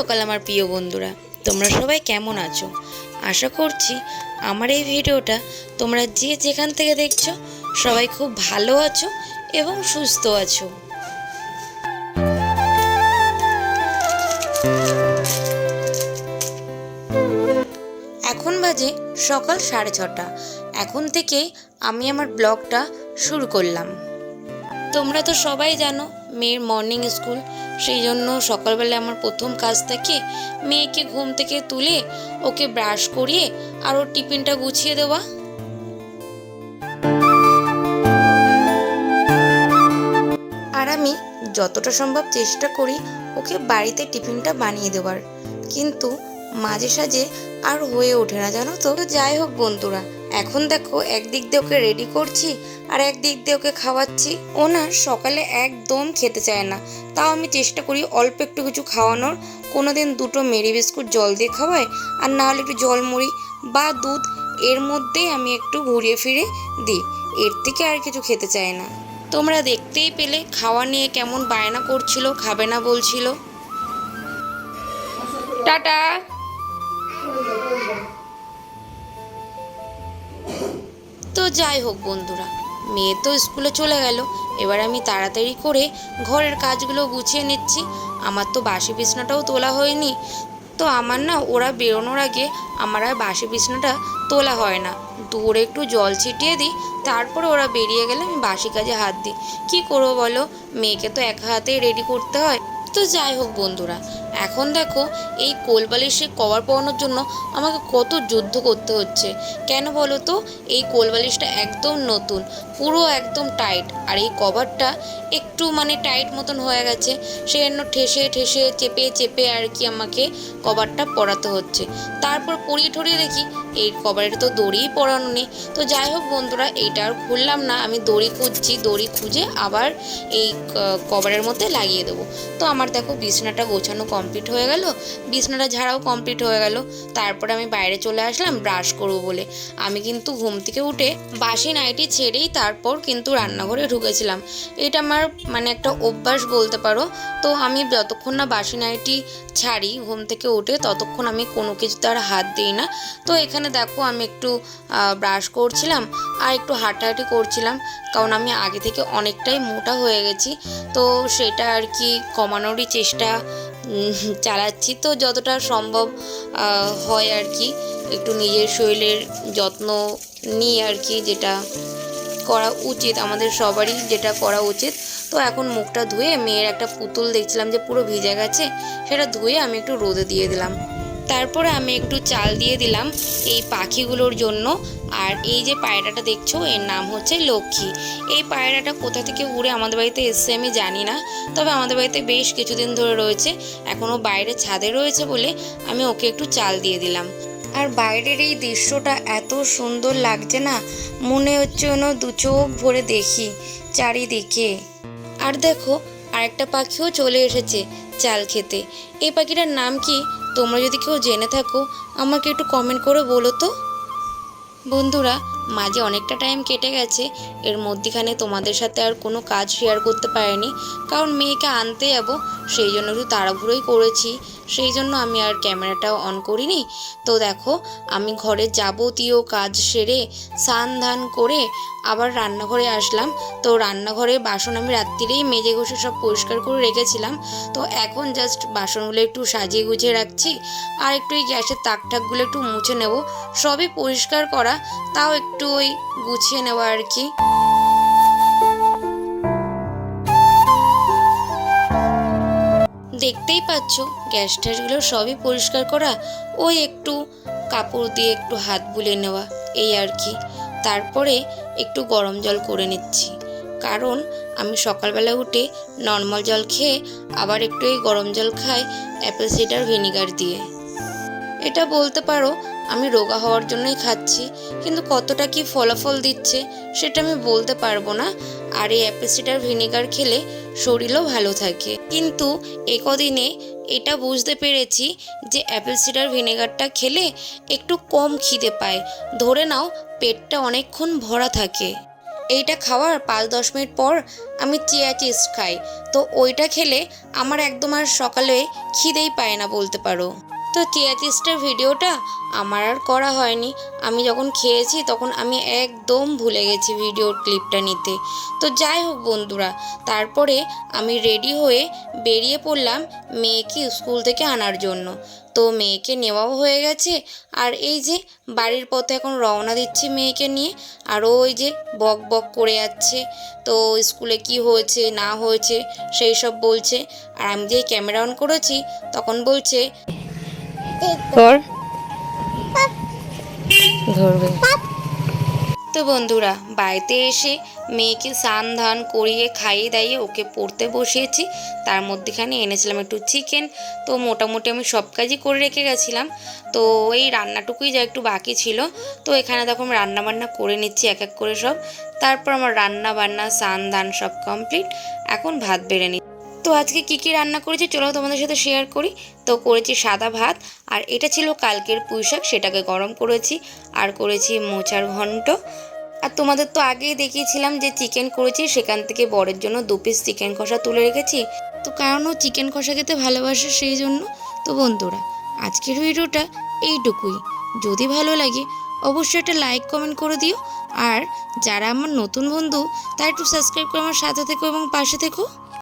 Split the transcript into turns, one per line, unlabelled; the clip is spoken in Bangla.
সকাল আমার প্রিয় বন্ধুরা, তোমরা সবাই কেমন আছো? আশা করছি আমার এই ভিডিওটা তোমরা যে যেখান থেকে দেখছো সবাই খুব ভালো আছো এবং সুস্থ আছো। এখন বাজে সকাল 6:30। এখন থেকেই আমি আমার ব্লগটা শুরু করলাম। তোমরা তো সবাই জানো মেয়ের মর্নিং স্কুল, সেই জন্য সকালবেলা আমার প্রথম কাজ থাকে মেয়েকে ঘুম থেকে তুলে ওকে ব্রাশ করিয়ে আর ওর টিফিনটা গুছিয়ে দেওয়া। আর আমি যতটা সম্ভব চেষ্টা করি ওকে বাড়িতে টিফিনটা বানিয়ে দেওয়ার, কিন্তু মাঝে সাঝে আর হয়ে ওঠে না, জানো তো। যাই হোক বন্ধুরা, এখন দেখো একদিক দিয়ে ওকে রেডি করছি আর একদিক দিয়ে ওকে খাওয়াচ্ছি। ও না সকালে একদম খেতে চায় না, তাও আমি চেষ্টা করি অল্প একটু কিছু খাওয়ানোর। কোনোদিন দুটো মেরি বিস্কুট জল দিয়ে খাওয়াই, আর না হলে একটু জলমুড়ি বা দুধ এর মধ্যেই আমি একটু ঘুরিয়ে ফিরে দিই। এর থেকে আর কিছু খেতে চায় না। তোমরা দেখতেই পেলে খাওয়া নিয়ে কেমন বায়না করছিল, খাবে না বলছিল। টাটা। তো যাই হোক বন্ধুরা, মেয়ে তো স্কুলে চলে গেল, এবার আমি তাড়াতাড়ি করে ঘরের কাজগুলো গুছিয়ে নিচ্ছি। আমার তো বাসি বিছনাটাও তোলা হয়নি, তো আমার না ওরা বেরোনোর আগে আমার আর বাসি বিছনাটা তোলা হয় না। দূরে একটু জল ছিটিয়ে দিই, তারপরে ওরা বেরিয়ে গেলে আমি বাসি কাজে হাত দিই। কী করবো বলো, মেয়েকে তো একা হাতেই রেডি করতে হয়। তো যাই হোক বন্ধুরা, এখন দেখো এই কোলবালিশে কভার পরানোর জন্য আমাকে কত যুদ্ধ করতে হচ্ছে। কেন বলো তো, এই কোলবালিশটা একদম নতুন, পুরো একদম টাইট, আর এই কভারটা একটু টাইট মতন হয়ে গেছে। সেই জন্য ঠেসে ঠেসে চেপে চেপে আর কি আমাকে কভারটা পরাতে হচ্ছে। তারপর পরিয়ে ঠরিয়ে দেখি এই কভারের তো দড়িই পরানো নেই। তো যাই হোক বন্ধুরা, এইটা আর খুললাম না, আমি দড়ি খুঁজছি, দড়ি খুঁজে আবার এই কভারের মধ্যে লাগিয়ে দেবো। তো আমার দেখো বিছানাটা গোছানো কমপ্লিট হয়ে গেল, বিছানাটা ঝাড়াও কমপ্লিট হয়ে গেল। তারপরে আমি বাইরে চলে আসলাম ব্রাশ করবো বলে। আমি কিন্তু ঘুম থেকে উঠে বাসি নাইটি ছেড়েই তারপর কিন্তু রান্নাঘরে ঢুকেছিলাম। এটা আমার একটা অভ্যাস বলতে পারো। তো আমি যতক্ষণ না বাসি নাইটি ছাড়ি ঘুম থেকে উঠে ততক্ষণ আমি কোনো কিছুতে আর হাত দিই না। তো এখানে দেখো আমি একটু ব্রাশ করছিলাম আর একটু হাঁটাহাঁটি করছিলাম, কারণ আমি আগে থেকে অনেকটাই মোটা হয়ে গেছি। তো সেটা আর কি কমানোরই চেষ্টা চালাচ্ছি। তো যতটা সম্ভব হয় আর কি একটু নিজের শরীরের যত্ন নিই আর কি, যেটা করা উচিত আমাদের সবারই, যেটা করা উচিত। তো এখন মুখটা ধুয়ে মেয়ের একটা পুতুল দেখছিলাম যে পুরো ভিজে গেছে, সেটা ধুয়ে আমি একটু রোদে দিয়ে দিলাম। তারপরে আমি একটু চাল দিয়ে দিলাম এই পাখিগুলোর জন্য। আর এই যে পায়রাটা দেখছো এর নাম হচ্ছে লক্ষ্মী। এই পায়রাটা কোথা থেকে উড়ে আমাদের বাড়িতে এসছে আমি জানি না, তবে আমাদের বাড়িতে বেশ কিছুদিন ধরে রয়েছে, এখনও বাইরে ছাদে রয়েছে বলে আমি ওকে একটু চাল দিয়ে দিলাম। আর বাইরের এই দৃশ্যটা এত সুন্দর লাগছে না, মনে হচ্ছে যেন দু চোখ ভরে দেখি চারিদিকে। আর দেখো আরেকটা পাখিও চলে এসেছে চাল খেতে। এই পাখিটার নাম কি তোমরা যদি কেউ জেনে থাকো আমাকে একটু কমেন্ট করে বলো তো। বন্ধুরা, মাঝে অনেকটা টাইম কেটে গেছে, এর মধ্যেখানে তোমাদের সাথে আর কোনো কাজ শেয়ার করতে পারিনি, কারণ মেয়েকে আনতে যাবো, সেই জন্য একটু তাড়াহুড়োই করেছি, সেই জন্য আমি আর ক্যামেরাটাও অন করিনি। তো দেখো আমি ঘরে যাবতীয় কাজ সেরে স্নান ধান করে আবার রান্নাঘরে আসলাম। তো রান্নাঘরে বাসন আমি রাত্রিরেই মেজে ঘষে সব পরিষ্কার করে রেখেছিলাম। তো এখন জাস্ট বাসনগুলো একটু সাজিয়ে গুছিয়ে রাখছি, আর একটু এই গ্যাসের তাক ঠাকগুলো একটু মুছে নেব। সবই পরিষ্কার করা, তাও একটু ওই গুছিয়ে নেওয়া আর কি। দেখতেই পাচ্ছ গ্যাস ট্যাসগুলো সবই পরিষ্কার করা, ওই একটু কাপড় দিয়ে একটু হাত বুলিয়ে নেওয়া, এই আর কি। তারপরে একটু গরম জল করে নিচ্ছি, কারণ আমি সকালবেলা উঠে নর্মাল জল খেয়ে আবার একটু এই গরম জল খাই অ্যাপেল সিডার ভিনিগার দিয়ে। এটা বলতে পারো আমি রোগা হওয়ার জন্যই খাচ্ছি, কিন্তু কতটা কি ফলাফল দিচ্ছে সেটা আমি বলতে পারবো না। আর এই অ্যাপেল সিডার ভিনিগার খেলে শরীরও ভালো থাকে, কিন্তু কদিনে এটা বুঝতে পেরেছি যে অ্যাপেল সিডার ভিনেগারটা খেলে একটু কম খিদে পায়, ধরে নাও পেটটা অনেকক্ষণ ভরা থাকে। এইটা খাওয়ার 5-10 মিনিট পর আমি চিয়া চিজ খাই। তো ওইটা খেলে আমার একদম আর সকালে খিদেই পায় না বলতে পারো। তো চিয়া চিজটার ভিডিওটা আমার আর করা হয়নি। আমি যখন খেয়েছি তখন আমি একদম ভুলে গেছি ভিডিওর ক্লিপটা নিতে। তো যাই হোক বন্ধুরা, তারপরে আমি রেডি হয়ে বেরিয়ে পড়লাম মেয়েকে স্কুল থেকে আনার জন্য। তো মেয়েকে নেওয়াও হয়ে গেছে, আর এই যে বাড়ির পথে এখন রওনা দিচ্ছি মেয়েকে নিয়ে। আর ওই যে বক বক করে যাচ্ছে, তো স্কুলে কি হয়েছে না হয়েছে সেই সব বলছে। আর আমি যে ক্যামেরা অন করেছি তখন বলছে কর ধরবে। তো বন্ধুরা, বাড়িতে এসে মেয়েকে স্নান ধান করিয়ে খাইয়ে দাইয়ে ওকে পড়তে বসিয়েছি। তার মধ্যেখানে এনেছিলাম একটু চিকেন। তো মোটামুটি আমি সব কাজই করে রেখে গেছিলাম। তো এই রান্নাটুকুই যা একটু বাকি ছিল। তো এখানে তখন রান্না বান্না করে নিচ্ছি এক এক করে সব। তারপর আমার রান্না বান্না স্নান ধান সব কমপ্লিট। এখন ভাত বেড়ে নিচ্ছি। তো আজকে কি কি রান্না করেছি চলো তোমাদের সাথে শেয়ার করি। তো করেছি সাদা ভাত, আর এটা ছিল কালকের পুঁই শাক, সেটাকে গরম করেছি। আর করেছি মোচার ঘন্ট। আর তোমাদের তো আগেই দেখিয়েছিলাম যে চিকেন করেছি, সেখান থেকে বরের জন্য 2 পিস চিকেন কষা তুলে রেখেছি। তো কারণ ও চিকেন কষা খেতে ভালোবাসে সেই জন্য। তো বন্ধুরা, আজকের ভিডিওটা এইটুকুই। যদি ভালো লাগে অবশ্যই একটা লাইক কমেন্ট করে দিও। আর যারা আমার নতুন বন্ধু তারা একটু সাবস্ক্রাইব করে আমার সাথে থেকো এবং পাশে থেকো।